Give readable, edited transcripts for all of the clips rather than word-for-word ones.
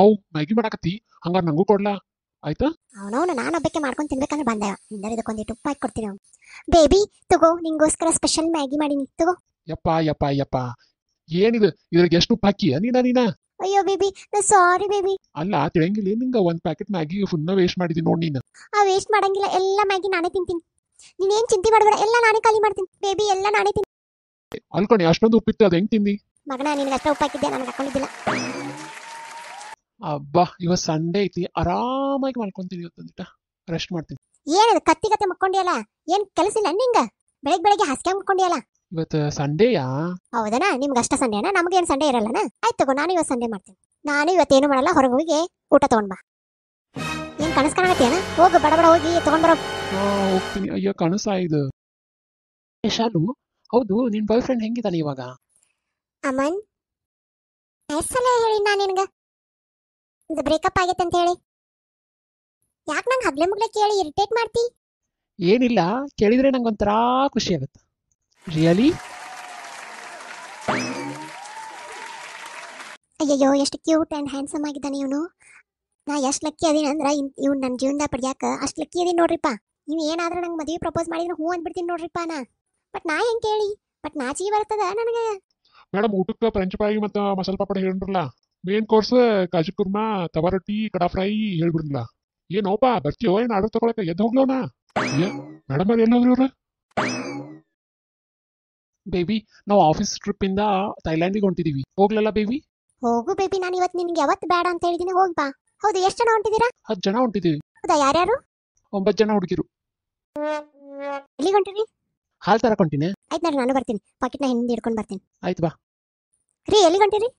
ಅವು ಮ್ಯಾಗಿ ಮಾಡಾಕತ್ತಿ ಹಂಗಾರ ನಂಗೂ ಕೊಡ್ಲಾ ಆಯ್ತಾ? ಅವನವನು ನಾನು ಒಬ್ಬಕ್ಕೆ ಮಾಡ್ಕೊಂಡು ತಿನ್ಬೇಕಂದ್ರೆ ಬಂದೆ ಹಿಂದರ ಇದಕ್ಕೊಂದಿಟ್ಟು ಉಪ್ಪು ಹಾಕಿ ಕೊಡ್ತೀನಿ ಅವ್ನು. ಬೇಬಿ ತಗೋ ನಿಂಗೋಸ್ಕರ ಸ್ಪೆಷಲ್ ಮ್ಯಾಗಿ ಮಾಡೀನಿ ತಗೋ. ಯಪ್ಪ ಯಪ್ಪ ಯಪ್ಪ, ಏನಿದು ಇದ್ರಾಗ ಎಷ್ಟು ಉಪ್ಪು ಹಾಕಿ ನೀನ? ಅಯ್ಯೋ ಬೇಬಿ ಸಾರಿ ಬೇಬಿ. ಅಲ್ಲ ತಿಳಿಯಂಗಿಲ್ಲ ನಿಂಗ ಒಂದ್ ಪ್ಯಾಕೆಟ್ ಮ್ಯಾಗಿ ಫುಲ್ ವೇಸ್ಟ್ ಮಾಡಿದೀನಿ ನೋಡಿ ನೀನು. ಆ ವೇಸ್ಟ್ ಮಾಡಂಗಿಲ್ಲ, ಎಲ್ಲ ಮ್ಯಾಗಿ ನಾನೇ ತಿಂತೀನಿ. ನೀನೇನ್ ಚಿಂತೆ ಮಾಡಬೇಡ, ಎಲ್ಲ ನಾನೇ ಖಾಲಿ ಮಾಡ್ತೀನಿ ಬೇಬಿ, ಎಲ್ಲ ನಾನೇ ತಿಂತೀನಿ. ಅಲ್ಕೊಣಿ ಅಷ್ಟೊಂದು ಉಪ್ಪಿತ್ತು ಅದ್ ಹೆಂಗ್ ತಿಂದಿ? ಮಗನ ನಿನಗೆ ಅಷ್ಟೇ ಉಪ್ಪು ಹಾಕಿದ್ದೆ, ನನಗೆ ಹಾಕೊಂಡಿದ್ದಿಲ್ಲ. ಅಬ್ಬಾ ಇವತ್ ಸಂಡೇ ಐತಿ, ಆರಾಮಾಗಿ ಮಾಡ್ಕೊಂತೀನಿ ಇವತ್ತೊಂದಿಟ ರೆಸ್ಟ್ ಮಾಡ್ತೀನಿ. ಏನಿದು ಕತ್ತಿ ಮಕ್ಕೊಂಡಿಯಲ್ಲ, ಏನ್ ಕೆಲಸ ಇಲ್ಲ ನಿಂಗ? ಬೆಳಗ್ಗೆ ಹಾಸ್ಗೆ ಮುಕ್ಕೊಂಡಿಯಲ್ಲ. ಇವತ್ತು ಸಂಡೇಯಾ? ಹೌದನಾ, ನಿಮ್ಗೆ ಅಷ್ಟ ಸಂಡೇನಾ? ನಮಗೇನು ಸಂಡೇ ಇರಲ್ಲನಾ? ಆಯ್ತು ತಗೋ, ನಾನು ಇವತ್ತು ಸಂಡೇ ಮಾಡ್ತೀನಿ. ನಾನು ಇವತ್ತೇನು ಮಾಡಲ್ಲ, ಹೊರಗೆ ಹೋಗಿ ಊಟ ತಗೊಂಡ್ ಬಾ. ಏನ್ ಕನಸು ಕಾಣಕತ್ತೇನ? ಹೋಗು ಬಡ ಹೋಗಿ ತಗೊಂಡ್ ಬರೋ. ಹೋಗ್ತೀನಿ. ಅಯ್ಯೋ ಕನಸಾ ಇದು? ಶಾಲು, ಹೌದು ನಿನ್ ಬಾಯ್ ಫ್ರೆಂಡ್ ಹೆಂಗಿದ್ದಾನೆ ಇವಾಗ? ಅಮನ್, ಎಷ್ಟ್ ಸಲ ಹೇಳಿ ನಾನು ನಿನ್ಗ ಇದು ಬ್ರೇಕಪ್ ಆಗೈತೆ ಅಂತ ಹೇಳಿ? ಯಾಕೆ ನಂಗೆ ಹಗ್ಲೆ ಮುಗ್ಲೆ ಕೇಳಿ ಇರಿಟೇಟ್ ಮಾಡ್ತಿ? ಏನಿಲ್ಲ, ಕೇಳಿದ್ರೆ ನಂಗೊಂಥರ ಖುಷಿ ಆಗುತ್ತೆ. ರಿಯಲಿ? ಅಯ್ಯಯ್ಯೋ ಎಷ್ಟು ಕ್ಯೂಟ್ ಆ್ಯಂಡ್ ಹ್ಯಾಂಡ್ಸಮ್ ಆಗಿದ್ದಾನೆ ಇವನು. ನಾ ಎಷ್ಟು ಲಕ್ಕಿ ಅದೀನಿ ಅಂದ್ರೆ ಇವ್ನು ನನ್ನ ಜೀವನದಾಗ ಪಡ್ಯಾಕ ಅಷ್ಟು ಲಕ್ಕಿ ಅದೀನಿ ನೋಡ್ರಿಪ್ಪ. ನೀವು ಏನಾದ್ರೂ ನಂಗೆ ಮದುವೆ ಪ್ರಪೋಸ್ ಮಾಡಿದ್ರೆ ಹ್ಞೂ ಅಂದ್ಬಿಡ್ತೀನಿ ನೋಡ್ರಿಪ್ಪ ನಾ. ಬಟ್ ನಾ ಹೆಂಗೆ ಕೇಳಿ? ಬಟ್ ನಾಚಿಗೆ ಬರ್ತದ ನನಗೆ. ಮೇಡಮ್ ಊಟಕ್ಕೆ ಫ್ರೆಂಚ್ ಫ್ರೈ ಮತ್ತು ಮಸಾಲೆ ಪಾಪಡ ಹೇಳ್ರಲ್ಲ. ಮೇನ್ ಕೋರ್ಸ್ ಕಾಜು ಕುರ್ಮಾ, ತವಾ ರೊಟ್ಟಿ, ಕಡಾ ಫ್ರೈ ಹೇಳ್ಬಿಡ್ರಲ್ಲ. ಏನೋಪ ಬರ್ತೀಯೋ ಏನು ಆರ್ಡರ್ ತಗೊಳಕ? ಎದ್ದು ಹೋಗ್ಲೋಣ. ಮೇಡಮ್ ಅವ್ರು ಎಲ್ಲೋದ್ರು ಇವ್ರು? ಬೇಬಿ ನಾವು ಆಫೀಸ್ ಟ್ರಿಪ್ ಇಂದ ಥೈಲ್ಯಾಂಡಿಗೆ ಹೊಂಟಿದೀವಿ, ಹೋಗ್ಲಲ್ಲ ಬೇಬಿ? ಹೋಗು ಬೇಬಿ, ನಾನು ಇವತ್ತು ನಿನ್ಗೆ ಯಾವತ್ತು ಬೇಡ ಅಂತ ಹೇಳಿದೀನಿ, ಹೋಗ್ಬಾ. ಹೌದು, ಎಷ್ಟು ಜನ ಹೊಂಟಿದ್ದೀರಾ? 10 ಜನ ಹೊಂಟಿದೀವಿ. ಹೌದಾ, ಯಾರ್ಯಾರು? 9 ಜನ ಹುಡುಗಿರು. ಎಲ್ಲಿಗೆ ಹೊಂಟಿರಿ? ಹಾಲ್ ತರಕೊಂಟಿನಿ. ಆಯ್ತು ನೋಡ್ರಿ, ನಾನು ಬರ್ತೀನಿ. ಪಾಕೆಟ್ನ ಹಿಂದೆ ಹಿಡ್ಕೊಂಡು ಬರ್ತೀನಿ. ಆಯ್ತು ಬಾ. ರೀ ಎಲ್ಲಿಗೆ ಹೊಂಟಿರಿ?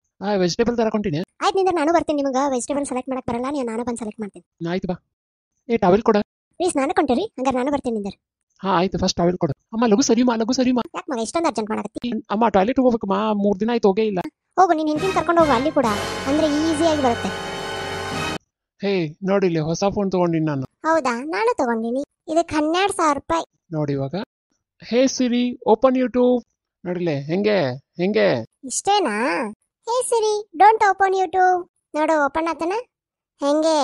ವೆಜಿಟೇಬಲ್ ತರಕೊಂಟಿನಿ. ಆಯ್ತು ನಿಂದ್ರೆ ನಾನು ಬರ್ತೀನಿ. ನಿಮಗೆ ವೆಜಿಟೇಬಲ್ ಸೆಲೆಕ್ಟ್ ಮಾಡಕ್ ಬರಲ್ಲ, ನಾನು ಬಂದು ಸೆಲೆಕ್ಟ್ ಮಾಡ್ತೀನಿ. ಆಯ್ತು ಬಾ. ಟವೆಲ್ ಕೊಡ. ರೀ ಸ್ನಾನಕ್ಕೆ ಹೊಂಟಿರಿ? ಹಂಗಾರೆ ನಾನು ಬರ್ತೀನಿ ನಿಂದ್ರೆ. ಹಾ ಆಯ್ತು, ಫಸ್ಟ್ ಟವೆಲ್ ಕೊಡು. ಅಮ್ಮ ಲಘು ಸರಿಮಾ. ಯಾಕೆ ಮಗ ಇಷ್ಟೊಂದು ಅರ್ಜೆಂಟ್ ಮಾಡಕತ್ತಿ? ಅಮ್ಮ ಟಾಯ್ಲೆಟ್ ಹೋಗ್ಬೇಕಮ್ಮ, 3 ದಿನ ಆಯ್ತು ಹೋಗೇ ಇಲ್ಲ. ಹೋಗು, ನೀನು ಹಿಂದಿನ ಕರ್ಕೊಂಡು ಹೋಗು, ಅಲ್ಲಿ ಕೂಡ ಅಂದ್ರೆ ಈಸಿಯಾಗಿ ಬರುತ್ತೆ. ಹೇ ನೋಡಿಲ್ಲಿ ಹೊಸ ಫೋನ್ ತಗೊಂಡಿನಿ ನಾನು. ಹೌದಾ, ನಾನು ತಗೊಂಡಿನಿ. ಇದಕ್ಕೆ 12,000 ರೂಪಾಯಿ. ನೋಡಿ ಇವಾಗ. ಹೇ ಸಿರಿ ಓಪನ್ ಯೂಟ್ಯೂಬ್. ನೋಡಿಲೆ ಹೆಂಗೆ ಇಷ್ಟೇನಾ? ಹೇ ಸಿರಿ ಡೋಂಟ್ ಓಪನ್ ಯೂಟ್ಯೂಬ್. ನೋಡು ಓಪನ್ ಆತನ ಹೆಂಗೆ?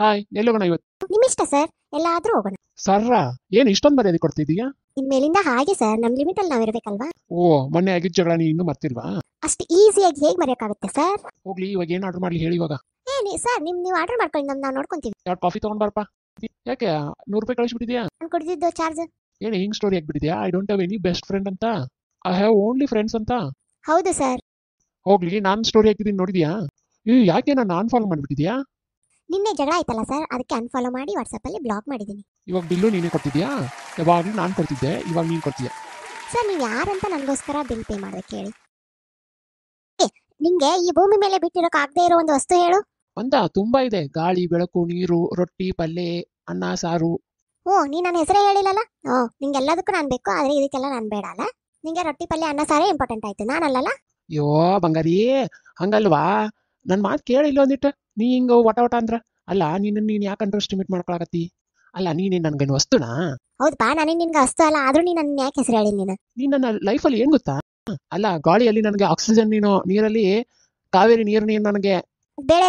ಹಾಯ್, ಎಲ್ಲೋಗೋಣ ಇವತ್ತು? ನಿಮ್ಮಿಷ್ಟ ಸರ್, ಎಲ್ಲಾದ್ರೂ ಹೋಗೋಣ. ಸರ್ರಾ ಏನ್ ಇಷ್ಟೊಂದು ಮರ್ಯಾದೆ ಕೊಡ್ತಿದೀಯಾ? ಇನ್ಮೇಲಿಂದ ಹಾಗೆ ಸರ್, ನಮ್ ಲಿಮಿಟ್ ಅಲ್ಲಿ ನಾವಿರ್ಬೇಕಲ್ವಾ? ಓ, ಮೊನ್ನೆ ಆಗಿದ್ದ ಜಗಳ ನೀ ಇನ್ನೂ ಮರ್ತಿಲ್ವಾ? ಅಷ್ಟು ಈಸಿಯಾಗಿ ಹೇಗೆ ಮರೆಯೋಕ್ಕಾಗುತ್ತೆ ಸರ್? ಹೋಗ್ಲಿ, ಇವಾಗ ಏನ್ ಆರ್ಡರ್ ಮಾಡ್ಲಿ ಹೇಳಿ ಇವಾಗ. ಏನಿ ಸರ್, ನೀವು ಆರ್ಡರ್ ಮಾಡ್ಕೊಳ್ಳಿ, ನಾವು ನೋಡ್ಕೊಂತೀವಿ. 2 ಕಾಫಿ ತಗೊಂಡ್ ಬಾರಪ್ಪ. ಯಾಕೆ 100 ರೂಪಾಯಿ ಕಳಿಸ್ಬಿಟ್ಟಿದ್ಯಾ? ನಾನು ಕೊಡ್ತಿದ್ದು ಚಾರ್ಜ್. ಏನು ಹಿಂಗ್ ಸ್ಟೋರಿ ಆಗ್ಬಿಟ್ಟಿದ್ಯಾ? I don't have any best friend ಅಂತ, ಐ ಹ್ಯಾವ್ ಓನ್ಲಿ ಫ್ರೆಂಡ್ಸ್ ಅಂತ. ಹೌದು ಸರ್. ಹೋಗ್ಲಿ, ನಾನ್ ಸ್ಟೋರಿ ಹಾಕಿದೀನಿ ನೋಡಿದ್ಯಾ? ಯಾಕೆ ನಾನು ಅನ್ಫಾಲೋ ಮಾಡ್ಬಿಟ್ಟಿದ್ಯಾ? ನಿನ್ನೆ ಜಗಳ ಆಯ್ತಲ್ಲ ಸರ್, ಅದಕ್ಕೆ ಅನ್ಫಾಲೋ ಮಾಡಿ ವಾಟ್ಸಪ್ ಅಲ್ಲಿ ಬ್ಲಾಕ್ ಮಾಡಿದ್ದೀನಿ. ಇವಾಗ ಬಿಲ್ಲು ನೀನೇ ಕೊಡ್ತಿದ್ಯಾ? ಯಾವಾಗ್ಲೂ ನಾನು ಕೊಡ್ತಿದ್ದೆ, ಇವಾಗ ನೀನ್ ಕೊಡ್ತೀಯಾ? ಸರ್, ನೀವು ಯಾರಂತ ನನಗೋಸ್ಕರ ಬಿಲ್ ಪೇ ಮಾಡ್ಬೇಕು ಹೇಳಿ? ನಿಂಗೆ ಈ ಭೂಮಿ ಮೇಲೆ ಬಿಟ್ಟಿರೋಕೆ ಆಗದೆ ಇರೋ ಒಂದು ವಸ್ತು ಹೇಳು. ಅಂತ ತುಂಬಾ ಇದೆ. ಗಾಳಿ, ಬೆಳಕು, ನೀರು, ರೊಟ್ಟಿ, ಪಲ್ಯ, ಅನ್ನ, ಸಾರು. ಓ, ನೀ ನನ್ನ ಹೆಸರೇ ಹೇಳಿಲ್ಲಲ್ಲ. ಓ, ನಿಂಗೆ ಎಲ್ಲದಕ್ಕೂ ನಾನು ಬೇಕು, ಆದ್ರೆ ಇದಕ್ಕೆಲ್ಲ ನಾನು ಬೇಡ ಅಲ್ಲ. ನಿಂಗೆ ರೊಟ್ಟಿ ಪಲ್ಯ ಅನ್ನ ಸಾರೇ ಇಂಪಾರ್ಟೆಂಟ್ ಆಯ್ತು, ನಾನಲ್ಲಲ್ಲ. ಅಯ್ಯೋ ಬಂಗಾರಿ, ಹಂಗಲ್ವಾ? ನನ್ ಮಾತು ಕೇಳಿಲ್ಲ ಒಂದಿಟ್ಟು. ನೀ ಹಿಂಗ ವಟ ಅಂದ್ರ ಅಲ್ಲ, ನೀನ್ ಯಾಕೆ ಅಂಡರ್ ಎಸ್ಟಿಮೇಟ್ ಮಾಡ್ಕೊಳಕತ್ತಿ? ಅಲ್ಲ, ನೀನೇನ್ ನನ್ಗೇನು ವಸ್ತುನಾ? ಹೌದಾ, ನಾನೇ ನಿನ್ಗೆ ಅಸ್ತು ಅಲ್ಲ, ಆದ್ರೂ ನೀನ್ ನನ್ನ ಯಾಕೆ ಹೆಸರು ಹೇಳಿ? ನೀನ್ ನನ್ನ ಲೈಫಲ್ಲಿ ಏನ್ ಗೊತ್ತಾ? ಅಲ್ಲ, ಗಾಳಿಯಲ್ಲಿ ನನಗೆ ಆಕ್ಸಿಜನ್ ನೀನು, ನೀರಲ್ಲಿ ಕಾವೇರಿ ನೀರು ನೀನು ನನಗೆ ಬೇಡ.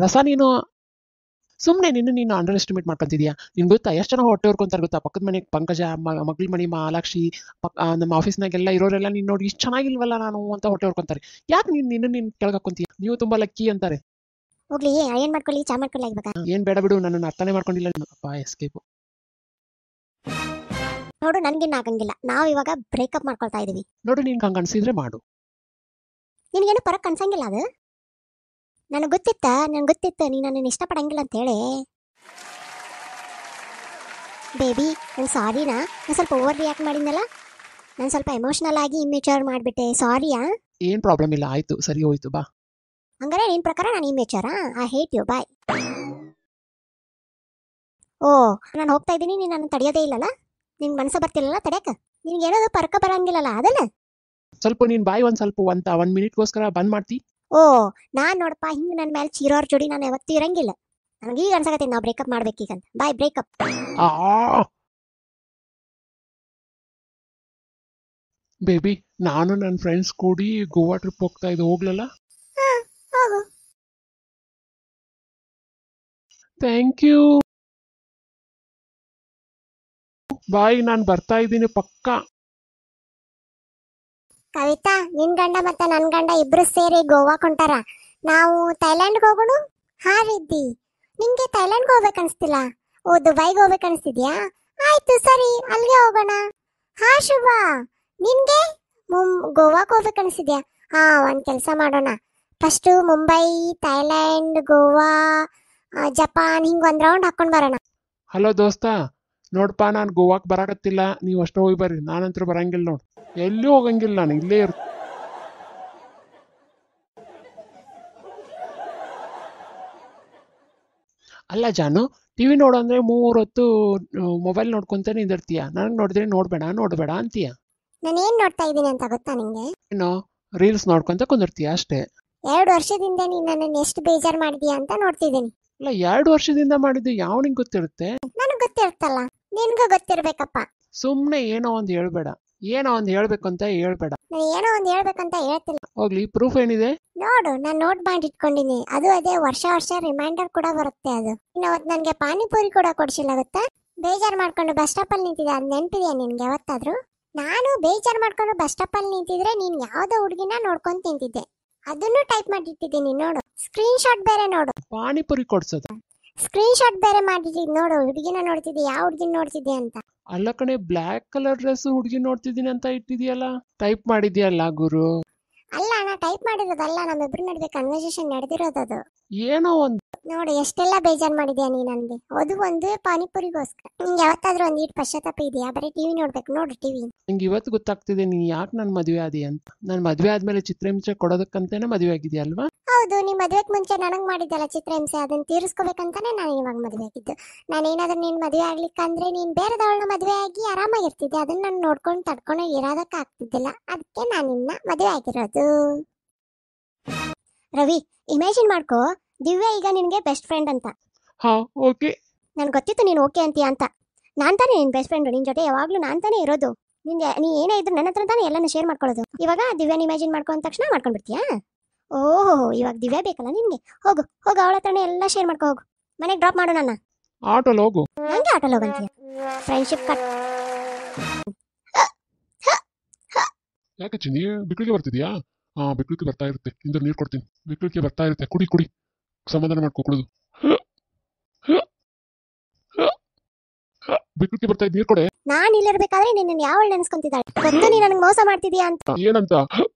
ರಸ ನೀನು. ಸುಮ್ನೆ ನೀನು ಅಂಡರ್ ಎಸ್ಟಿಮೇಟ್ ಮಾಡ್ಕೊಂತಿದ್ಯಾ? ನಿನ್ ಗೊತ್ತಾ ಎಷ್ಟು ಜನ ಹೊಟ್ಟೆ ಹೊರ್ಕೊಂತಾರೆ ಗೊತ್ತಾ? ಪಕ್ಕದ ಮನೆ ಪಂಕಜ, ಮಗಳ ಮಣಿ ಮಾಲಾಕ್ಷಿ, ನಮ್ಮ ಆಫೀಸ್ನಾಗೆಲ್ಲ ಇರೋರೆಲ್ಲ ನೀನ್ ನೋಡಿ ಇಷ್ಟು ಚೆನ್ನಾಗಿಲ್ವಲ್ಲ ನಾನು ಅಂತ ಹೊಟ್ಟೆ ಹೊರ್ಕೊಂತಾರೆ. ಯಾಕೆ ನೀನ್ ಕೆಳಗಾಕೊಂತೀಯ? ನೀವು ತುಂಬಾ ಲಕ್ಕಿ ಅಂತಾರೆ. ಹೋಗ್ಲಿ, ಏನ್ ಮಾಡ್ಕೊಳ್ಳಿ, ಚಾ ಮಾಡ್ಕೊಳ್ಳಿ ಇವಾಗ. ಏನ್ ಬೇಡ ಬಿಡು, ನನ್ನ ಅರ್ಥನೇ ಮಾಡ್ಕೊಂಡಿಲ್ಲ ನೀನು. ಅಪ್ಪ ಎಸ್ಕೇಪ್. ನೋಡು, ನನ್ಗಿನ್ನ ಆಗಂಗಿಲ್ಲ. ನಾವ್ ಇವಾಗ ಬ್ರೇಕಪ್ ಮಾಡ್ಕೊಳ್ತಾ ಇದೀವಿ. ನೋಡು, ನಿನ್ ಹಂಗ ಅನ್ಸಿದ್ರೆ ಮಾಡು. ನಿನ್ಗೇನು ಪರಕ್ ಅನ್ಸಂಗಿಲ್ಲ ಅದು? ನನಗೆ ಗೊತ್ತಿತ್ತ ನೀ ನನ್ನ ಇಷ್ಟಪಡಂಗಿಲ್ಲ ಅಂತ ಹೇಳಿ. ಬೇಬಿ, ನಂಗೆ ಸಾರಿನಾ? ನಾನು ಸ್ವಲ್ಪ ಓವರ್ ರಿಯಾಕ್ಟ್ ಮಾಡಿದ್ನಲ್ಲ. ನಾನು ಸ್ವಲ್ಪ ಎಮೋಷನಲ್ ಆಗಿ ಇಮ್ಮೆಚೂರ್ ಮಾಡಿಬಿಟ್ಟೆ, ಸಾರಿಯಾ? ಏನ್ ಪ್ರಾಬ್ಲಮ್ ಇಲ್ಲ, ಆಯ್ತು, ಸರಿ ಹೋಯ್ತು, ಬಾ. ಹಂಗಾರೆ ನಿನ್ ಪ್ರಕಾರ ನಾನು ಇಮ್ಮೆಚೂರಾ? ಐ ಹೇಟ್ ಯು, ಬಾಯ್. ಓ, ನಾನು ಹೋಗ್ತಾ ಇದ್ದೀನಿ, ನೀನು ನನ್ನ ತಡೆಯೋದೇ ಇಲ್ಲಲ್ಲ? ನಿನ್ಗೆ ಮನಸ್ಸು ಬರ್ತಿಲ್ಲಲ್ಲ ತಡ್ಯಾಕ? ನಿನ್ಗೇನದು ಪರಕ ಬರಂಗಿಲ್ಲಲ್ಲ ಅದಲ್ಲ? ಸ್ವಲ್ಪ ನೀನ್ ಬಾಯ್ ಸ್ವಲ್ಪ 1 ಮಿನಿಟ್ಗೋಸ್ಕರ ಬಂದ್ ಮಾಡ್ತಿ? ಓ, ನಾನ್ ನೋಡಪ್ಪ, ಹಿಂಗ್ ನನ್ನ ಮೇಲೆ ಚೀರೋರ್ ಜೋಡಿ ನಾನು ಯಾವತ್ತೂ ಇರಂಗಿಲ್ಲ. ನನಗೆ ಈಗ ಅನ್ಸಕತ್ತೆ ನಾವು ಬ್ರೇಕಪ್ ಮಾಡ್ಬೇಕೀಗಂತ. ಬಾಯ್, ಬ್ರೇಕಪ್. ಬೇಬಿ, ನಾನು ನನ್ನ ಫ್ರೆಂಡ್ಸ್ ಕೂಡಿ ಗೋವಾ ಟ್ರಿಪ್ ಹೋಗ್ತಾ ಇದ್ದು, ಹೋಗ್ಲಲ್ಲ? Thank you. ಬಾಯ್, ನಾನು ಬರ್ತಾ ಇದ್ದೀನಿ ಪಕ್ಕ. ಕವಿತಾ, ನಿನ್ ಗಂಡ ಮತ್ತೆ ನನ್ ಗಂಡ ಇಬ್ರು ಸೇರಿ ಗೋವಾಕ್ ಹೊಂಟಾರ. ನಾವು ಥೈಲ್ಯಾಂಡ್ಗೆ ಹೋಗೋಣ. ಹಾ ರಿದ್ದಿ, ನಿಂಗೆ ಥೈಲ್ಯಾಂಡ್ಗೆ ಹೋಗ್ಬೇಕು ಅನ್ಸ್ತಿಲ್ಲ? ಓ, ದುಬೈಗೆ ಹೋಗ್ಬೇಕು ಅನ್ಸ್ತಿದ್ಯಾ? ಆಯ್ತು ಸರಿ, ಅಲ್ಲಿಗೆ ಹೋಗೋಣ. ಹಾ ಶುಭ, ನಿನ್ಗೆ ಗೋವಾಕ್ ಹೋಗ್ಬೇಕು ಅನ್ಸ್ತಿದ್ಯಾ? ಹಾ, ಒಂದ್ ಕೆಲಸ ಮಾಡೋಣ. First Mumbai, Thailand, Goa, Japan ಹಿಂಗ್ ಒಂದ್ ರೌಂಡ್ ಹಾಕೊಂಡ್ ಬರೋಣ. ಹಲೋ ದೋಸ್ತ, ನೋಡ್ಪ, ನಾನು ಗೋವಾಕ್ ಬರಾಕತ್ತಿಲ್ಲ. ನೀವು ಅಷ್ಟೇ ಹೋಗಿ ಬರ್ರಿ. ನಾನಂತೂ ಬರಂಗಿಲ್ಲ ನೋಡು. ಎಲ್ಲೂ ಹೋಗಂಗಿಲ್ಲ, ನಾನು ಇಲ್ಲೇ ಇರ್ತೀನಿ. ಅಲ್ಲ ಜಾನು, ಟಿವಿ ನೋಡು ಅಂದ್ರೆ 3 ಹೊತ್ತು ಮೊಬೈಲ್ ನೋಡ್ಕೊಂತ ನಿಂದಿರ್ತೀಯ. ನನಗೆ ನೋಡಿದ್ರೆ ನೋಡ್ಬೇಡ ನೋಡ್ಬೇಡ ಅಂತೀಯ. ನಾನು ಏನ್ ನೋಡ್ತಾ ಇದ್ದೀನಿ ಅಂತ ಗೊತ್ತಾ ನಿಂಗೆ? ಏನೋ ರೀಲ್ಸ್ ನೋಡ್ಕೊಂತ ಕುಂದಿರ್ತೀಯ ಅಷ್ಟೇ. 2 ವರ್ಷದಿಂದ ನೀನ್ ನನ್ನನ್ನು ಎಷ್ಟು ಬೇಜಾರ್ ಮಾಡಿದ್ಯಾ ಅಂತ ನೋಡ್ತಿದ್ದೀನಿ. ಅಲ್ಲ, 2 ವರ್ಷದಿಂದ ಮಾಡಿದ್ದು ಯಾವನಿಗೆ ಗೊತ್ತಿರುತ್ತೆ? ನನಗ್ ಗೊತ್ತಿರುತ್ತಲ್ಲ, ನಿನ್ಗೂ ಗೊತ್ತಿರ್ಬೇಕಪ್ಪ. ಸುಮ್ಮನೆ ಏನೋ ಒಂದು ಹೇಳ್ಬೇಡ. ಏನೋ ಒಂದು ಹೇಳ್ಬೇಕು ಅಂತ ಹೇಳ್ಬೇಡ. ನಾನು ಏನೋ ಒಂದ್ ಹೇಳ್ಬೇಕಂತ ಹೇಳ್ತಿಲ್ಲ. ಹೋಗ್ಲಿ, ಪ್ರೂಫ್ ಏನಿದೆ? ನೋಡು, ನಾನು ನೋಟ್ ಮಾಡಿ ಇಟ್ಕೊಂಡಿನಿ. ಅದು ಅದೇ ವರ್ಷ ವರ್ಷ ರಿಮೈಂಡರ್ ಕೂಡ ಬರುತ್ತೆ. ಅದು ಅವತ್ತು ನನ್ಗೆ ಪಾನಿಪುರಿ ಕೂಡ ಕೊಡ್ಸಿಲ್ಲ ಗೊತ್ತಾ? ಬೇಜಾರ್ ಮಾಡ್ಕೊಂಡು ಬಸ್ ಸ್ಟಾಪ್ ಅಲ್ಲಿ ನಿಂತಿದ್ದೆ, ಅದ್ ನೆನ್ಪಿದ್ಯಾ ನಿನ್ಗೆ ಯಾವತ್ತಾದ್ರೂ? ನಾನು ಬೇಜಾರ್ ಮಾಡ್ಕೊಂಡು ಬಸ್ ಸ್ಟಾಪ್ ಅಲ್ಲಿ ನಿಂತಿದ್ರೆ ನೀನ್ ಯಾವ್ದೋ ಹುಡುಗಿನ ನೋಡ್ಕೊಂತ ನಿಂತಿದ್ದೆ. ಅದನ್ನು ಟೈಪ್ ಮಾಡಿ ಇಟ್ಟಿದ್ದೀನಿ ನೋಡು. ಸ್ಕ್ರೀನ್ ಶಾಟ್ ಬೇರೆ ನೋಡು. ಪಾನಿಪುರಿ ಕೊಡ್ಸೋದು? ಸ್ಕ್ರೀನ್ ಶಾಟ್ ಬೇರೆ ಮಾಡಿದ್ದೀನಿ ನೋಡು. ಹುಡುಗಿನ ನೋಡ್ತಿದ್ದೆ, ಯಾವ ಹುಡುಗಿನ ನೋಡ್ತಿದ್ದೆ ಅಂತ. ಅಲ್ಲ ಕಣೆ, ಬ್ಲ್ಯಾಕ್ ಕಲರ್ ಡ್ರೆಸ್ ಹುಡುಗಿ ನೋಡ್ತಿದ್ದೀನಿ ಅಂತ ಇಟ್ಟಿದ್ಯಲ್ಲ, ಟೈಪ್ ಮಾಡಿದ್ಯಲ್ಲ ಗುರು. ಅಲ್ಲ, ನಾ ಟೈಪ್ ಮಾಡಿರೋದಲ್ಲ, ನಮ್ಮಿಬ್ರು ನಡುವೆ ಕನ್ವರ್ಸೇಷನ್ ನಡೆದಿರೋದದು. ಏನೋ ಒಂದು ನೋಡು, ಎಷ್ಟೆಲ್ಲ ಬೇಜಾರ್ ಮಾಡಿದ್ಯಾ ನೀ ನನ್ಗೆ. ಅದು ಒಂದು ಪಾನಿಪುರಿಗೋಸ್ಕರ. ನಿಂಗೆ ಯಾವತ್ತಾದ್ರೂ ಒಂದ್ ಈಟ್ ಪಶ್ಚಾತ್ತಾಪ ಇದೆಯಾ? ಬರೀ ಟಿವಿ ನೋಡ್ಬೇಕು ನೋಡು, ಟಿವಿ. ನಂಗೆ ಇವತ್ತು ಗೊತ್ತಾಗ್ತಿದೆ ನೀನ್ ಯಾಕೆ ನನ್ನ ಮದುವೆ ಆದಿ ಅಂತ. ನಾನು ಮದುವೆ ಆದ್ಮೇಲೆ ಚಿತ್ರಹಿಂಸೆ ಕೊಡೋದಕ್ಕಂತಾನೆ ಮದುವೆ ಆಗಿದ್ಯಾ ಅಲ್ವಾ? ಹೌದು, ನೀ ಮದ್ವೆಗ್ ಮುಂಚೆ ನನಗ್ ಮಾಡಿದ್ದಲ್ಲ ಚಿತ್ರಹಿಂಸೆ, ಅದನ್ನ ತೀರಿಸ್ಕೋಬೇಕಂತಾನೆ ನಾನು ಇವಾಗ ಮದುವೆ ಆಗಿದ್ದು. ನಾನೇನಾದ್ರೂ ನೀನ್ ಮದುವೆ ಆಗ್ಲಿಕ್ಕಂದ್ರೆ ನೀನ್ ಬೇರೆದವಳನ್ನ ಮದುವೆ ಆಗಿ ಆರಾಮಾಗಿರ್ತಿದ್ದೆ. ಅದನ್ನ ನಾನು ನೋಡ್ಕೊಂಡು ತಡ್ಕೊಂಡು ಇರೋದಕ್ಕೆ ಆಗ್ತಿದ್ದಿಲ್ಲ. ಅದಕ್ಕೆ ನಾನು ನಿನ್ನ ಮದುವೆ ಆಗಿರೋದು. ರವಿ, ಇಮ್ಯಾಜಿನ್ ಮಾಡ್ಕೋ, ದಿವ್ಯಾ ಈಗ ನಿನ್ಗೆ ಬೆಸ್ಟ್ ಫ್ರೆಂಡ್ ಅಂತ. ಹಾ, ಓಕೆ. ನನ್ಗೆ ಗೊತ್ತಿತ್ತು ನೀನು ಓಕೆ ಅಂತೀಯ ಅಂತ. ನಾನ್ ತಾನೇ ನಿನ್ ಬೆಸ್ಟ್ ಫ್ರೆಂಡ್, ನಿನ್ ಜೊತೆ ಯಾವಾಗ್ಲೂ ನಾನ್ ತಾನೇ ಇರೋದು. ನೀ ಏನೇ ಇದ್ರು ನನ್ನ ಹತ್ರ ತಾನೇ ಎಲ್ಲಾನು ಶೇರ್ ಮಾಡ್ಕೊಳ್ಳೋದು. ಇವಾಗ ದಿವ್ಯಾನ ಇಮ್ಯಾಜಿನ್ ಮಾಡ್ಕೊಂಡ ತಕ್ಷಣ ಮಾಡ್ಕೊಂಡ್ಬಿಡ್ತೀಯಾ? ಓಹೋ, ಇವಾಗ ದಿವ್ಯಾ ಬೇಕಲ್ಲ ನಿನ್ಗೆ. ಹೋಗು ಹೋಗು, ಅವಳ ಹತ್ರನೇ ಎಲ್ಲ ಶೇರ್ ಮಾಡ್ಕೊ ಹೋಗು. ಮನೆಗೆ ಡ್ರಾಪ್ ಮಾಡು ನನ್ನ. ಆಟೋಲ್ ಹೋಗು. ನಂಗೆ ಆಟೋಲ್ ಹೋಗಂತೀಯ? Friendship cut. ಯಾಕೆ ಚಿನ್ನಿ, ಬಿಕ್ಳಿಗೆ ಬರ್ತಿದ್ಯಾ? ಹಾ, ಬಿಕ್ಳಿಗೆ ಬರ್ತಾ ಇರುತ್ತೆ. ಇಂದ ನೀರು ಕೊಡ್ತೀನಿ. ಬಿಕ್ಳಿಗೆ ಬರ್ತಾ ಇರುತ್ತೆ, ಕುಡಿ ಕುಡಿ, ಸಮಾಧಾನ ಮಾಡ್ಕೊ ಕುಡಿದು. ಬಿಕ್ಳಿಗೆ ಬರ್ತಾ ಇದ್ ನೀರು ಕೊಡೆ. ನಾನ್ ಇಲ್ಲಿರ್ಬೇಕಾದ್ರೆ ನಿನ್ನ ಯಾವಳು ನೆನ್ಸ್ಕೊಂತಿದ್ದಾಳೆ ಗೊತ್ತು? ನೀ ನನಗೆ ಮೋಸ ಮಾಡ್ತಿದ್ಯಾ ಅಂತ. ಏನಂತ?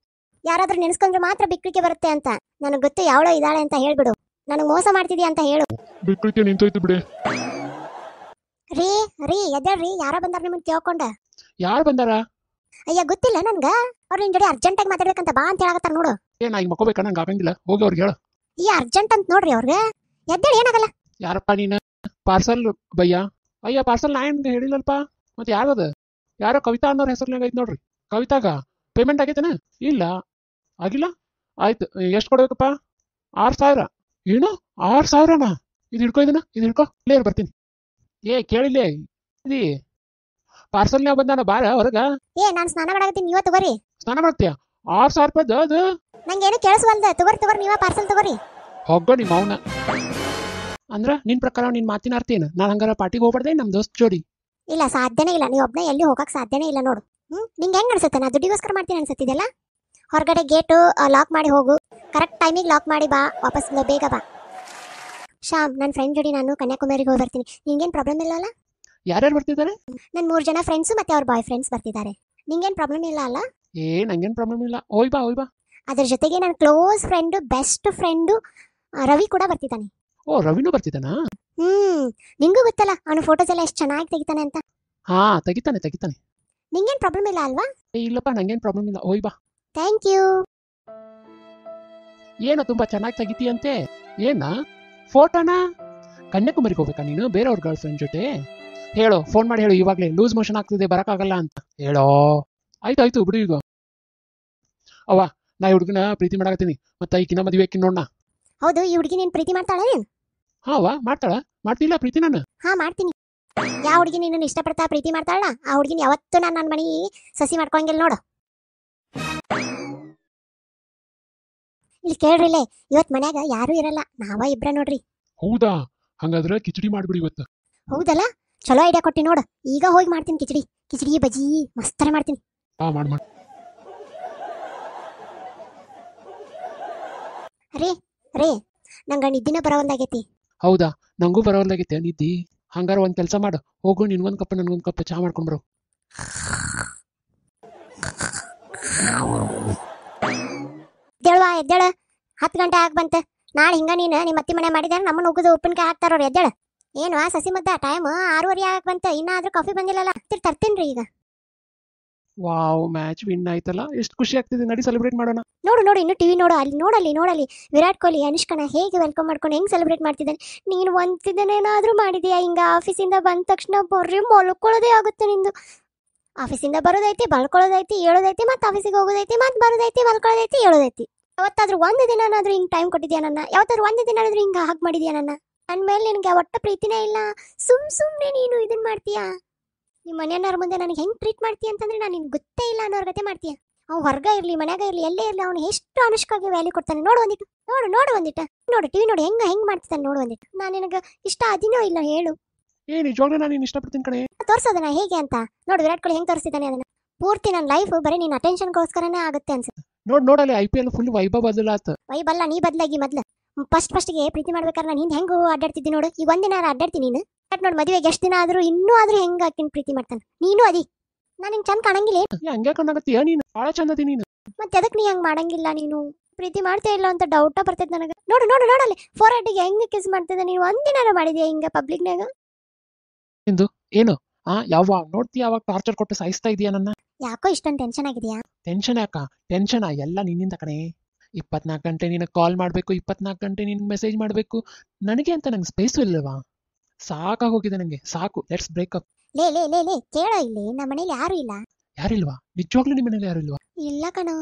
ಯಾರಾದ್ರೂ ನೆನ್ಸ್ಕೊಂಡ್ರೆ ಮಾತ್ರ ಬಿಕ್ಳಿಗೆ ಬರುತ್ತೆ ಅಂತ ನನಗೆ ಗೊತ್ತು. ಯಾವಳೋ ಇದ್ದಾಳೆ ಅಂತ ಹೇಳ್ಬಿಡು. ನನಗೆ ಮೋಸ ಮಾಡ್ತಿದ್ಯಾ ಅಂತ ಹೇಳು. ಬಿಕ್ಳಿಗೆ ನಿಂತೋಯ್ತು ಬಿಡೆ. ರೀ ರೀ, ಎದ್ದೇಳ್ರಿ, ಯಾರೋ ಬಂದಾರ ನಿಮ್ಮನ್ನ ಕೇಳ್ಕೊಂಡ. ಯಾರು ಬಂದಾರ? ಅಯ್ಯ, ಗೊತ್ತಿಲ್ಲ ನನ್ಗ. ಅವ್ರು ನಿನ್ ಜೊತೆ ಅರ್ಜೆಂಟ್ ಆಗಿ ಮಾತಾಡ್ಬೇಕಂತ ಬಾ ಅಂತ ಹೇಳಕತ್ತಾರ ನೋಡು. ನಾ ಈಗ ಮಕ್ಕೋಬೇಕಾ? ನಂಗೆ ಆಗಂಗಿಲ್ಲ. ಹೋಗಿ ಅವ್ರಿಗೆ ಹೇಳ. ಈ ಅರ್ಜೆಂಟ್ ಅಂತ ನೋಡ್ರಿ ಅವ್ರಿಗೆ. ಎದ್ದೇಳಿ, ಏನಾಗಲ್ಲ. ಯಾರಪ್ಪ ನೀನು? ಪಾರ್ಸಲ್ ಭಯ್ಯ? ಅಯ್ಯ, ಪಾರ್ಸಲ್ ನಾ ಏನ್ ಹೇಳಿಲ್ಲಲ್ಪ. ಮತ್ತೆ ಯಾರದ? ಯಾರೋ ಕವಿತಾ ಅನ್ನೋರ್ ಹೆಸರ್ನಾಗ ಐತ್ ನೋಡ್ರಿ. ಕವಿತಾಗ ಪೇಮೆಂಟ್ ಆಗೈತೇನ? ಇಲ್ಲ ಆಗಿಲ್ಲ. ಆಯ್ತು, ಎಷ್ಟು ಕೊಡ್ಬೇಕಪ್ಪ? 6,000. ಏನು 6,000ನಾ? ಇದು ಹಿಡ್ಕೊ, ಇದನ್ನ ಇದು ಹಿಡ್ಕೊ. ಇಲ್ಲೇ ಬರ್ತೀನಿ. ಕೇಳಿಲ್ಲೇ ಇದಿ ಪಾರ್ಸಲ್ನ್ಯಾಗ ಬಂದಾನ, ಬಾರ ಹೊರಗ. ನಾನ್ ಸ್ನಾನ ಮಾಡಾಕತ್ತೀನಿ, ನೀವ ತಗೋರಿ. ಸ್ನಾನ ಮಾಡ್ತೀಯ? 6,000 ರೂಪಾಯ್ದು ಅದು. ನಂಗೇನು ಕೇಳಿಸ್ವಲ್ದ. ತಗೋರಿ, ನೀವ ಪಾರ್ಸಲ್ ತಗೋರಿ. ಹೋಗೋ ನಿಮ್ಮ ಅವನ. ಅಂದ್ರ ನಿನ್ ಪ್ರಕಾರ ನಿನ್ ಮಾತಿನ ಅರ್ಥ ಏನು? ನಾನು ಹಂಗಾರ ಪಾರ್ಟಿಗೆ ಹೋಗ್ಬಾರ್ದೆ ನಮ್ ದೋಸ್ತ್ ಜೋಡಿ? ಇಲ್ಲ, ಸಾಧ್ಯನೇ ಇಲ್ಲ. ನೀವ್ ಒಬ್ನೇ ಎಲ್ಲಿ ಹೋಗಕ್ ಸಾಧ್ಯನೇ ಇಲ್ಲ ನೋಡು. ನಿಂಗೆ ಹೆಂಗ್ ಅನ್ಸುತ್ತೆ? ನಾ ದುಡ್ಡಿಗೋಸ್ಕರ ಮಾಡ್ತೀನಿ ಅನ್ಸತ್ತಿದೆಲ್ಲ. ಹೊರಗಡೆ ಗೇಟು ಲಾಕ್ ಮಾಡಿ ಹೋಗು. ಕರೆಕ್ಟ್ ಟೈಮಿಗೆ ಲಾಕ್ ಮಾಡಿ ಬಾ, ವಾಪಸ್ ಬೇಗ ಬಾ. ಶ್ಯಾಮ್, ನನ್ನ ಫ್ರೆಂಡ್ ಜೋಡಿ ನಾನು ಕನ್ಯಾಕುಮಾರಿಗೆ ಹೋಗಿ ಬರ್ತೀನಿ. ನಿಂಗೇನು ಪ್ರಾಬ್ಲಮ್ ಇಲ್ಲ ಅಲ್ಲ? ಯಾರ್ಯಾರು ಬರ್ತಿದ್ದಾರೆ? ನನ್ನ 3 ಜನ ಫ್ರೆಂಡ್ಸು ಮತ್ತೆ ಅವ್ರ ಬಾಯ್ ಫ್ರೆಂಡ್ಸ್ ಬರ್ತಿದ್ದಾರೆ. ನಿಂಗೇನು ಪ್ರಾಬ್ಲಮ್ ಇಲ್ಲ ಅಲ್ಲ? ನಂಗೇನು ಪ್ರಾಬ್ಲಮ್ ಇಲ್ಲ. ಹೋಯ್ ಬಾ. ಅದ್ರ ಜೊತೆಗೆ ನನ್ನ close friend, best friend Ravi ಕೂಡ ಬರ್ತಿದ್ದಾನೆ. ಓ, ರವಿನೂ ಬರ್ತಿದ್ದಾನಾ? ನಿಂಗೂ ಗೊತ್ತಲ್ಲ ಅವನು ಫೋಟೋಸ್ ಎಲ್ಲ ಎಷ್ಟು ಚೆನ್ನಾಗಿ ತೆಗಿತಾನೆ ಅಂತ. ಹಾ, ತೆಗಿತಾನೆ. ನಿಂಗೇನು ಪ್ರಾಬ್ಲಮ್ ಇಲ್ಲ ಅಲ್ವಾ? ಇಲ್ಲಪ್ಪ, ನಂಗೇನು ಪ್ರಾಬ್ಲಮ್ ಇಲ್ಲ. ಹೋಯ್ ಬಾ. Thank you. ಏನೋ ತುಂಬಾ ಚೆನ್ನಾಗಿ ತೆಗಿತೀಯಂತೆ. ಏನಾ ಫೋಟೋನಾ? ಕನ್ಯಾಕುಮಾರಿಗೆ ಹೋಗ್ಬೇಕಾ ನೀನು ಬೇರೆಯವ್ರ ಗರ್ಲ್ ಫ್ರೆಂಡ್ ಜೊತೆ? ಹೇಳು, ಫೋನ್ ಮಾಡಿ ಹೇಳು. ಇವಾಗಲೇ ಲೂಸ್ ಮೋಷನ್ ಆಗ್ತಿದೆ, ಬರಕ್ಕಾಗಲ್ಲ ಅಂತ ಹೇಳೋ. ಆಯ್ತು ಬಿಡು. ಈಗ ಅವ್ವ, ನಾ ಈ ಹುಡುಗನ ಪ್ರೀತಿ ಮಾಡಾಕತ್ತೀನಿ. ಮತ್ತೆ ಈಕಿನ ಮದುವೆ ಆಕಿ ನೋಡ್ನಾ. ಹೌದು, ಈ ಹುಡುಗಿ ನೀನು ಪ್ರೀತಿ ಮಾಡ್ತಾಳೆ? ಹಾ ಅವ್ವ, ಮಾಡ್ತಿಲ್ಲ ಪ್ರೀತಿ ನಾನು. ಹಾ, ಮಾಡ್ತೀನಿ. ಯಾವ ಹುಡುಗಿ ನಿನ್ನ ಇಷ್ಟಪಡ್ತಾ ಪ್ರೀತಿ ಮಾಡ್ತಾಳ ಆ ಹುಡುಗಿನ ಯಾವತ್ತೂ ನಾನು ನನ್ನ ಮನೆ ಸಸಿ ಮಾಡ್ಕೊಂಗಿಲ್ಲ ನೋಡು. ಇಲ್ಲಿ ಕೇಳ್ರಿಲ್ಲೇ, ಇವತ್ ಮನ್ಯಾಗ ಯಾರು ಇರಲ್ಲ, ನಾವ ಇಬ್ರ ನೋಡ್ರಿ. ಹೌದಾ? ಹಂಗಾದ್ರೆ ಕಿಚಡಿ ಮಾಡ್ಬಿಡಿ ಇವತ್ತು. ಹೌದಲ್ಲ, ಚಲೋ ಐಡಿಯಾ ಕೊಟ್ಟಿ ನೋಡು. ಈಗ ಹೋಗಿ ಮಾಡ್ತೀನಿ ಕಿಚಡಿ ಬಜ್ಜಿ ಮಸ್ತರ ಮಾಡ್ತೀನಿ. ಮಾಡಿ. ರೇ ನಂಗೆ ನಿದ್ದಿನ ಬರೋಲ್ದಾಗೈತಿ. ಹೌದಾ, ನಂಗೂ ಬರೋಲ್ದಾಗೈತೆ ನಿದ್ದಿ. ಹಂಗಾರ ಒಂದ್ ಕೆಲಸ ಮಾಡು, ಹೋಗು ನಿನ್ಗೊಂದ್ ಕಪ್ ನನ್ಗೊಂದ್ ಕಪ್ ಚಾ ಮಾಡ್ಕೊಂಡ್ಬರು. ಎದ್ದೇಳ 10 ಗಂಟೆ ಆಗಿ ಬಂತ. ನಾಳೆ ಹಿಂಗ ನೀನು ನಿಮ್ಮ ಅತ್ತಿ ಮನೆ ಮಾಡಿದಾರೆ ನಮ್ಮನ್ನ ಉಗಿದು ಉಪ್ಪಿನಕಾಯಿ ಹಾಕ್ತಾರ. ಎದ್ದೇಳ. ಏನು ಸಸಿ ಮುದ್ದ ಟೈಮ್ 6:30 ಆಗಿ ಬಂತ, ಇನ್ನಾದ್ರೂ ಕಾಫಿ ಬಂದಿಲ್ಲಲ್ಲ. ತರ್ತೀನ್ರಿ ಈಗ. ವಾವ್, ಮ್ಯಾಚ್ ವಿನ್ ಆಯ್ತಲ್ಲ, ಎಷ್ಟು ಖುಷಿ ಆಗ್ತಿದೆ. ನಡಿ ಸೆಲೆಬ್ರೇಟ್ ಮಾಡೋಣ. ನೋಡು ಇನ್ನು ಟಿವಿ ನೋಡು. ನೋಡಲ್ಲಿ ವಿರಾಟ್ ಕೊಹ್ಲಿ ಅನುಷ್ಕನ ಹೇಗೆ ವೆಲ್ಕಮ್ ಮಾಡ್ಕೊಂಡು ಹೆಂಗ್ ಸೆಲೆಬ್ರೇಟ್ ಮಾಡ್ತಿದ್ದಾನೆ. ನೀನು ಒಂದಿನೇನಾದ್ರೂ ಮಾಡಿದ್ಯಾ ಹಿಂಗ? ಆಫೀಸಿಂದ ಬಂದ ತಕ್ಷಣ ಬರ್ರಿ ಮಲ್ಕೊಳ್ಳೋದೇ ಆಗುತ್ತೆ ನಿಂದು. ಆಫೀಸಿಂದ ಬರೋದೈತಿ, ಬಳ್ಕೊಳ್ಳೋದೈತಿ, ಹೇಳೋದೈತಿ, ಮತ್ತೆ ಆಫೀಸಿಗೆ ಹೋಗೋದೈತಿ, ಮತ್ತೆ ಬರೋದೈತಿ, ಮಲ್ಕೊಳ್ಳೋದೈತಿ, ಹೇಳೋದೈತಿ. ಯಾವತ್ತಾದ್ರೂ ಒಂದು ದಿನನಾದ್ರೂ ಹಿಂಗ್ ಟೈಮ್ ಕೊಟ್ಟಿದ್ಯಾ ನನ್ನ? ಯಾವತ್ತಾದ್ರೂ ಒಂದು ದಿನಾದ್ರೂ ಹಿಂಗ ಹಾಕ್ ಮಾಡಿದ್ಯಾ ನನ್ನ ಮೇಲೆ? ನಿನಗೆ ಒಟ್ಟ ಪ್ರೀತಿನೇ ಇಲ್ಲ. ಸುಮ್ನೆ ನೀನು ಇದನ್ ಮಾಡ್ತೀಯಾ? ನಿಮ್ಮ ಮನೆಯವ್ರ ಮುಂದೆ ನನಗೆ ಹೆಂಗ್ ಟ್ರೀಟ್ ಮಾಡ್ತೀಯ ಅಂತಂದ್ರೆ ನಾನು ನಿನ್ಗೆ ಗೊತ್ತೇ ಇಲ್ಲ ಅನ್ನೋರ್ ಗತೆ ಮಾಡ್ತೀಯ. ಅವ್ನು ಹೊರಗ ಇರ್ಲಿ ಮನ್ಯಾಗ ಇರ್ಲಿ ಎಲ್ಲೇ ಇರ್ಲಿ, ಅವ್ನು ಎಷ್ಟು ಅನುಷ್ಕಾಗೆ ವ್ಯಾಲ್ಯೂ ಕೊಡ್ತಾನೆ. ನೋಡು ಒಂದಿಟ್ಟು, ನೋಡು ಟಿವಿ ನೋಡಿ ಹೆಂಗ್ ಮಾಡ್ತಾನೆ. ನೋಡು ಒಂದಿಟ್ಟು. ನಾನು ನಿನಗೆ ಇಷ್ಟ ಅದಿನೋ ಇಲ್ಲ ಹೇಳು. ನಿಜವಾಗ್ಲೂ ನಾನು ನಿನ್ನ ಇಷ್ಟಪಡ್ತೀನಿ ಕಣೆ. ತೋರ್ಸೋದನ್ನ ಹೇಗೆ ಅಂತ ನೋಡು. ವಿರಾಟ್ ಕೊಹ್ಲಿ ಹೆಂಗ್ ತೋರಿಸಿದ್ದಾನೆ ಅದನ್ನ. ಪೂರ್ತಿ ನನ್ನ ಲೈಫ್ ಬರೀ ನಿನ್ನ ಅಟೆನ್ಷನ್ಗೋಸ್ಕರನೇ ಆಗುತ್ತೆ ಅನ್ಸುತ್ತೆ. ನೋಡಲ್ಲಿ IPL ಫುಲ್ ವೈಭವ ಬದಲಾತ. ವೈಬಲ್ಲ, ನೀ ಬದಲಾಗಿ ಮೊದ್ಲು ಫಸ್ಟ್ಗೆ ಪ್ರೀತಿ ಮಾಡ್ಬೇಕಾದ್ರೆ ನಾನು ಹಿಂದೆ ಹೆಂಗು ಅಡ್ಡಾಡ್ತಿದ್ದಿ ನೋಡು. ಈಗ ಒಂದಿನ ಅಡ್ಡಾಡ್ತೀನಿ ನೀನು. ನೋಡಿ ಮದುವೆಗೆ ಎಷ್ಟು ದಿನ ಆದ್ರೂ ಇನ್ನೂ ಹೆಂಗ್ ಹಾಕಿನ ಪ್ರೀತಿ ಮಾಡ್ತಾನೆ. ನೀನು ಅದಿ. ನಾನು ಹಿಂಗ್ ಚಂದ ಕಾಣಂಗಿಲ್ಲ. ಹಂಗೆ ಕಣ್ಣಾಗತ್ತೀಯ ನೀನು? ಭಾಳ ಚಂದದಿ ನೀನು. ಮತ್ತೆ ಅದಕ್ಕೆ ನೀ ಹಂಗ್ ಮಾಡಂಗಿಲ್ಲ. ನೀನು ಪ್ರೀತಿ ಮಾಡ್ತಾ ಇಲ್ಲ ಅಂತ ಡೌಟ ಬರ್ತೈತೆ ನನಗೆ. ನೋಡಲ್ಲಿ ಫೋರ್ ಹೆಡ್ಗೆ ಹೆಂಗ್ ಕಿಸ್ ಮಾಡ್ತಿದ್ದೆ. ನೀನು ಒಂದಿನ ಮಾಡಿದ್ಯಾ ಹಿಂಗ ಪಬ್ಲಿಕ್ನಾಗ? ಏನು ಯಾವಾಗ ನೋಡ್ತೀಯ ಅವಾಗ ಟಾರ್ಚರ್ ಕೊಟ್ಟು ಸಾಯಿಸ್ತಾ ಇದೀಯ ನನ್ನ. ಯಾಕೋ ಇಷ್ಟೊಂದು ಟೆನ್ಷನ್ ಆಗಿದೆಯಾ? ಟೆನ್ಷನ್ ಯಾಕ? ಟೆನ್ಷನ್ ಎಲ್ಲ ನಿನ್ನಿಂದ ಕಣೆ. 24 ಗಂಟೆ ನಿನಗೆ ಕಾಲ್ ಮಾಡಬೇಕು, 24 ಗಂಟೆ ನಿನ್ಗೆ ಮೆಸೇಜ್ ಮಾಡಬೇಕು. ನನಗೆ ಅಂತ ನಂಗೆ ಸ್ಪೇಸು ಇಲ್ಲವಾ? ಸಾಕಾಗೋಗಿದೆ ನಂಗೆ. ಸಾಕು, ಲೆಟ್ಸ್ ಬ್ರೇಕಪ್. ಲೇ ಕೇಳ, ಇಲ್ಲಿ ನಮ್ಮ ಮನೇಲಿ ಯಾರು ಇಲ್ಲ. ಯಾರಿಲ್ವಾ? ನಿಜವಾಗ್ಲೂ ನಿಮ್ಮ ಮನೇಲಿ ಯಾರು ಇಲ್ವಾ? ಇಲ್ಲ ಕಣೋ.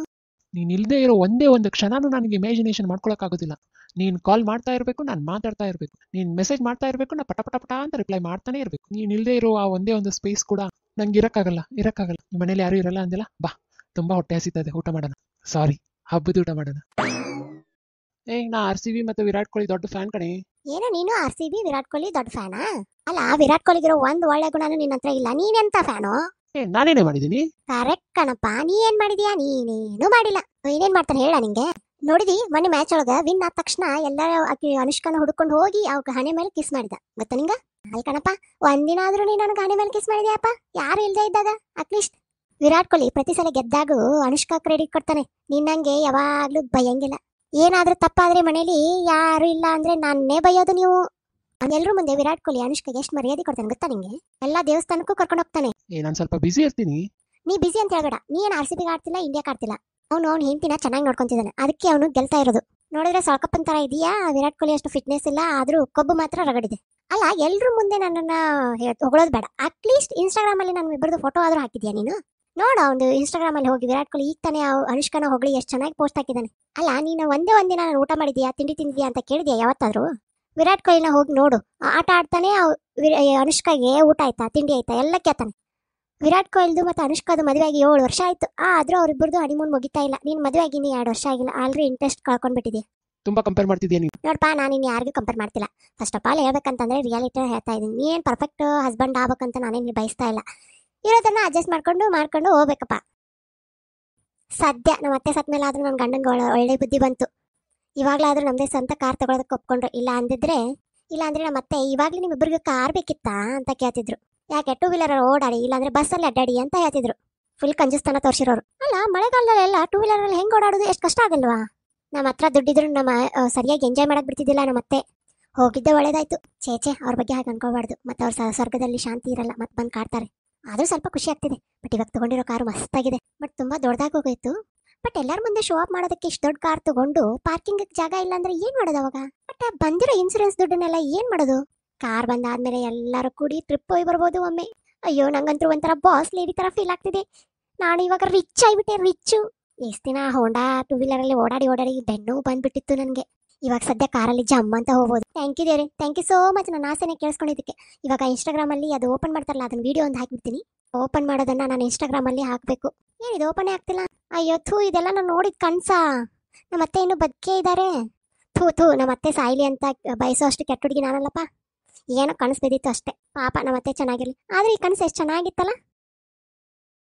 ನೀನ್ ಇಲ್ದೇ ಇರೋ ಒಂದೇ ಒಂದು ಕ್ಷಣನೂ ನನಗೆ ಇಮ್ಯಾಜಿನೇಷನ್ ಮಾಡ್ಕೊಳಕ್ಕಾಗೋದಿಲ್ಲ. ನೀನ್ ಕಾಲ್ ಮಾಡ್ತಾ ಇರಬೇಕು, ನಾನು ಮಾತಾಡ್ತಾ ಇರಬೇಕು. ನೀನ್ ಮೆಸೇಜ್ ಮಾಡ್ತಾ ಇರಬೇಕು, ನಾ ಪಟ ಅಂತ ರಿಪ್ಲೈ ಮಾಡ್ತಾನೆ ಇರಬೇಕು. ನೀನ್ ಇಲ್ದೇ ಇರೋ ಆ ಒಂದೇ ಒಂದು ಸ್ಪೇಸ್ ಕೂಡ ನಂಗೆ ಇರಕ್ಕಾಗಲ್ಲ. ನಿಮ್ಮ ಮನೇಲಿ ಯಾರು ಇರಲ್ಲ ಅಂದಿಲ್ಲ. ಬಾ, ತುಂಬಾ ಹೊಟ್ಟೆ ಹಸಿತದೆ, ಊಟ ಮಾಡೋಣ. ಸಾರಿ, ಹಬ್ಬದ ಊಟ ಮಾಡೋಣ. ನಾ RCB ಮತ್ತು ವಿರಾಟ್ ಕೊಹ್ಲಿ ದೊಡ್ಡ ಫ್ಯಾನ್ ಕಣೆ. ಏನೋ ನೀನು RCB ವಿರಾಟ್ ಕೊಹ್ಲಿ ದೊಡ್ಡ ಫ್ಯಾನಾ? ಅಲ್ಲ, ವಿರಾಟ್ ಕೊಹ್ಲಿಗಿರೋ ಒಂದು ಒಳ್ಳೆ ಗುಣನೂ ನಿನ್ನ ಹತ್ರ ಇಲ್ಲ. ನೀನೆಂತ ಫ್ಯಾನು? ನಾನೇನೇ ಮಾಡಿದೀನಿ? ಕರೆಕ್ಟ್ ಕಣಪ್ಪ. ನೀ ಏನ್ ಮಾಡಿದ್ಯಾ? ನೀನೇನು ಮಾಡಿಲ್ಲ. ಏನೇನ್ ಮಾಡ್ತಾನೆ ಹೇಳ ನಿಂಗೆ. ನೋಡಿದಿ ಮೊನ್ನೆ ಮ್ಯಾಚ್ ಒಳಗ ವಿನ್ ಆದ ತಕ್ಷಣ ಎಲ್ಲರ ಅನುಷ್ಕನ ಹುಡ್ಕೊಂಡು ಹೋಗಿ ಅವ್ರ ಹಣೆ ಮೇಲೆ ಕಿಸ್ ಮಾಡಿದ. ಗೊತ್ತಾ ನಿಂಗ? ಅಲ್ ಕಣಪ್ಪ, ಒಂದಿನ ಆದ್ರೂ ನೀ ನನಗೆ ಹಣೆ ಮೇಲೆ ಕಿಸ್ ಮಾಡಿದ್ಯಾಪ? ಯಾರು ಇಲ್ದೇ ಇದ್ದಾಗ. ಅಟ್ಲೀಸ್ಟ್ ವಿರಾಟ್ ಕೊಹ್ಲಿ ಪ್ರತಿ ಸಲ ಗೆದ್ದಾಗೂ ಅನುಷ್ಕಾ ಕ್ರೆಡಿಟ್ ಕೊಡ್ತಾನೆ. ನಿನ್ನಂಗೆ ಯಾವಾಗ್ಲೂ ಬೈಯಂಗಿಲ್ಲ. ಏನಾದ್ರೂ ತಪ್ಪಾದ್ರೆ ಮನೇಲಿ ಯಾರು ಇಲ್ಲ ಅಂದ್ರೆ ನನ್ನೇ ಬೈಯೋದು ನೀವು. ಎಲ್ರೂ ಮುಂದೆ ವಿರಾಟ್ ಕೊಹ್ಲಿ ಅನುಷ್ಕಾಗೆ ಎಷ್ಟು ಮರ್ಯಾದೆ ಕೊಡ್ತಾನೆ ಗೊತ್ತಾ ನಿಂಗೆ? ಎಲ್ಲಾ ದೇವಸ್ಥಾನಕ್ಕೂ ಕರ್ಕೊಂಡು ಹೋಗ್ತಾನೆ. ನಾನು ಸ್ವಲ್ಪ ಬಿಸಿ ಇರ್ತೀನಿ. ನೀ ಬಿಸಿ ಅಂತ ಹೇಳ್ಬೇಡ. ನೀ ಏನ್ RCB ಆಡ್ತಿಲ್ಲ, ಇಂಡಿಯಾಕ್ ಆಡ್ತಿಲ್ಲ. ಅವ್ನು ಹೆಂಡತಿನ ಚೆನ್ನಾಗಿ ನೋಡ್ಕೊಂತಿದ್ದಾನೆ. ಅದಕ್ಕೆ ಅವನು ಗೆಲ್ತಾ ಇರೋದು. ನೋಡಿದ್ರೆ ಸಾಕಪ್ಪನ್ ತರ ಇದೆಯಾ? ವಿರಾಟ್ ಕೊಹ್ಲಿ ಅಷ್ಟು ಫಿಟ್ನೆಸ್ ಇಲ್ಲ, ಆದ್ರೂ ಕೊಬ್ಬು ಮಾತ್ರ ರಗಡಿದೆ. ಅಲ್ಲ, ಎಲ್ರೂ ಮುಂದೆ ನನ್ನನ್ನ ಹೊಗಳೋದು ಬೇಡ. ಅಟ್ಲೀಸ್ಟ್ ಇನ್ಸ್ಟಾಗ್ರಾಮ್ ಅಲ್ಲಿ ನಾನು ಇಬ್ಬರದು ಫೋಟೋ ಆದ್ರೂ ಹಾಕಿದ್ಯಾ ನೀನು? ನೋಡ, ಒಂದು ಇನ್ಸ್ಟಾಗ್ರಾಮ್ ಅಲ್ಲಿ ಹೋಗಿ ವಿರಾಟ್ ಕೊಹ್ಲಿ ಈಗ ತಾನೇ ಅನುಷ್ಕನ ಹೊಗಳಿ ಎಷ್ಟು ಚೆನ್ನಾಗಿ ಪೋಸ್ಟ್ ಹಾಕಿದ್ದಾನೆ. ಅಲ್ಲ, ನೀನು ಒಂದಿನ ನಾನು ಊಟ ಮಾಡಿದ್ಯಾ, ತಿಂಡಿ ತಿಂದಿದ್ಯಾ ಅಂತ ಕೇಳಿದ್ಯಾ ಯಾವತ್ತಾದ್ರೂ? ವಿರಾಟ್ ಕೊಹ್ಲಿನ ಹೋಗಿ ನೋಡು, ಆಟ ಆಡ್ತಾನೆ. ಅನುಷ್ಕಾಗೆ ಊಟ ಆಯ್ತಾ, ತಿಂಡಿ ಆಯ್ತಾ ಎಲ್ಲ ಕೇಳ್ತಾನೆ. ವಿರಾಟ್ ಕೊಹ್ಲಿದು ಮತ್ತೆ ಅನುಷ್ಕಾದು ಮದುವೆ ಆಗಿ 7 ವರ್ಷ ಆಯ್ತು. ಆದ್ರೂ ಅವ್ರಿಬ್ಬರದು ಹನಿಮೂನ್ ಮುಗಿತಾ ಇಲ್ಲ. ನೀನ್ ಮದುವೆ ಆಗಿ 2 ವರ್ಷ ಆಗಿಲ್ಲ, ಆಲ್ರೆಡಿ ಇಂಟ್ರೆಸ್ಟ್ ಕಳ್ಕೊಂಡ್ಬಿಟ್ಟಿದ್ಯಾ. ತುಂಬಾ ಕಂಪೇರ್ ಮಾಡ್ತಿದ್ಯಾ ನೀನು. ನೋಡ್ಪಾ, ನಾನು ಇನ್ನು ಯಾರಿಗೂ ಕಂಪೇರ್ ಮಾಡ್ತಿಲ್ಲ. ಫಸ್ಟ್ ಆಫ್ ಆಲ್ ಹೇಳ್ಬೇಕಂತಂದ್ರೆ ರಿಯಾಲಿಟಿ ಹೇಳ್ತಾ ಇದ್ದೀನಿ. ನೀ ಏನ್ ಪರ್ಫೆಕ್ಟ್ ಹಸ್ಬೆಂಡ್ ಆಗ್ಬೇಕಂತ ನಾನೇನು ಬಯಸ್ತಾ ಇಲ್ಲ. ಇರೋದನ್ನ ಅಡ್ಜಸ್ಟ್ ಮಾಡ್ಕೊಂಡು ಹೋಗ್ಬೇಕಪ್ಪ. ಸದ್ಯ ನಮ್ಮ ಅತ್ತೆ ಸತ್ ಮೇಲೆ ಆದ್ರೂ ನನ್ನ ಗಂಡಂಗೆ ಒಳ್ಳೆ ಬುದ್ಧಿ ಬಂತು. ಇವಾಗ್ಲಾದ್ರೂ ನಮ್ದೇ ಸ್ವಂತ ಕಾರ್ ತಗೊಳೋದಕ್ಕೆ ಒಪ್ಕೊಂಡ್ರು. ಇಲ್ಲ ಅಂದ್ರೆ ನಮ್ಮ ಅತ್ತೆ ಇವಾಗ್ಲೂ ನಿಮ್ಮಿಬ್ಬರಿಗೂ ಕಾರ್ ಬೇಕಿತ್ತಾ ಅಂತ ಕೇಳ್ತಿದ್ರು. ಯಾಕೆ 2 ವೀಲರ್ ಓಡಾಡಿ, ಇಲ್ಲಾಂದ್ರೆ ಬಸ್ಸಲ್ಲಿ ಅಡ್ಡಾಡಿ ಅಂತ ಹೇಳ್ತಿದ್ರು. ಫುಲ್ ಕಂಜುಸ್ತನ ತೋರಿಸಿರೋರು. ಅಲ್ಲ, ಮಳೆಗಾಲದಲ್ಲೆಲ್ಲ 2 ವೀಲರ್ ಅಲ್ಲಿ ಹೆಂಗ್ ಓಡಾಡೋದು? ಎಷ್ಟು ಕಷ್ಟ ಆಗಲ್ವಾ? ನಮ್ಮ ಹತ್ರ ದುಡ್ಡಿದ್ರು ನಮ್ಮ ಸರಿಯಾಗಿ ಎಂಜಾಯ್ ಮಾಡಕ್ ಬಿಡ್ತಿದ್ದಿಲ್ಲ ನಮ್ಮ ಅತ್ತೆ. ಹೋಗಿದ್ದೆ ಒಳ್ಳೇದಾಯ್ತು. ಚೇಚೆ, ಅವ್ರ ಬಗ್ಗೆ ಹಾಗೆ ಅನ್ಕೋಬಾರ್ದು. ಮತ್ತೆ ಅವ್ರ ಸ್ವರ್ಗದಲ್ಲಿ ಶಾಂತಿ ಇರಲ್ಲ, ಮತ್ತೆ ಬಂದು ಕಾಡ್ತಾರೆ. ಆದ್ರೂ ಸ್ವಲ್ಪ ಖುಷಿ ಆಗ್ತಿದೆ. ಬಟ್ ಇವಾಗ ತಗೊಂಡಿರೋ ಕಾರು ಮಸ್ತಾಗಿದೆ. ಬಟ್ ತುಂಬಾ ದೊಡ್ಡದಾಗಿ ಹೋಗೋಯ್ತು. ಬಟ್ ಎಲ್ಲರ ಮುಂದೆ ಶೋ ಆಫ್ ಮಾಡೋದಕ್ಕೆ ಇಷ್ಟು ದೊಡ್ಡ ಕಾರ್ ತಗೊಂಡು ಪಾರ್ಕಿಂಗ್ ಜಾಗ ಇಲ್ಲ ಅಂದ್ರೆ ಏನ್ ಮಾಡೋದು ಅವಾಗ? ಬಟ್ ಬಂದಿರೋ ಇನ್ಸೂರೆನ್ಸ್ ದುಡ್ಡನ್ನೆಲ್ಲ ಏನ್ ಮಾಡೋದು? ಕಾರ್ ಬಂದಾದ್ಮೇಲೆ ಎಲ್ಲರೂ ಕೂಡಿ ಟ್ರಿಪ್ ಹೋಗಿ ಬರ್ಬೋದು ಒಮ್ಮೆ. ಅಯ್ಯೋ, ನಂಗಂತೂ ಒಂಥರ ಬಾಸ್ ಲೇಡಿ ತರ ಫೀಲ್ ಆಗ್ತಿದೆ. ನಾನು ಇವಾಗ ರಿಚ್ ಆಗಿಬಿಟ್ಟೆ, ರಿಚ್ಚು. ಎಷ್ಟು ದಿನ ಹೋಂಡಾ 2 ವೀಲರ್ ಅಲ್ಲಿ ಓಡಾಡಿ ಬೆನ್ನು ಬಂದ್ಬಿಟ್ಟಿತ್ತು ನನಗೆ. ಇವಾಗ ಸದ್ಯ ಕಾರಲ್ಲಿ ಜಮ್ ಅಂತ ಹೋಗ್ಬೋದು. ಥ್ಯಾಂಕ್ ಯು ದೇವ್ರೆ, ಥ್ಯಾಂಕ್ ಯು ಸೋ ಮಚ್. ನನ್ನ ಆಸೆನೆ ಕೇಳಿಸ್ಕೊಂಡಿದ್ದಕ್ಕೆ. ಇವಾಗ ಇನ್ಸ್ಟಾಗ್ರಾಮ್ ಅಲ್ಲಿ ಅದು ಓಪನ್ ಮಾಡ್ತಾರಲ್ಲ, ಅದನ್ನ ವಿಡಿಯೋ ಒಂದು ಹಾಕ್ಬಿಡ್ತೀನಿ. ಓಪನ್ ಮಾಡೋದನ್ನ ನಾನು ಇನ್ಸ್ಟಾಗ್ರಾಮ್ ಅಲ್ಲಿ ಹಾಕ್ಬೇಕು. ಏನಿದು ಓಪನ್ ಆಗ್ತಿಲ್ಲ? ಅಯ್ಯೋ ಥೂ, ಇದೆಲ್ಲ ನಾನು ನೋಡಿದ ಕನ್ಸ. ನಮ್ಮ ಅತ್ತೆ ಇನ್ನೂ ಬದುಕೇ ಇದ್ದಾರೆ. ಥೂ, ನಮ್ಮ ಅತ್ತೆ ಸಾಯ್ಲಿ ಅಂತ ಬಯಸೋ ಅಷ್ಟು ಕೆಟ್ಟ ಹುಡುಗಿ ನಾನಲ್ಲಪ್ಪ. ಏನೋ ಕನಸು ಬಿದ್ದಿತ್ತು ಅಷ್ಟೇ ಪಾಪ ನಮ್ಮ ಅತ್ತೆ ಚೆನ್ನಾಗಿರ್ಲಿ ಆದ್ರೆ ಈ ಕನಸು ಎಷ್ಟು ಚೆನ್ನಾಗಿತ್ತಲ್ಲ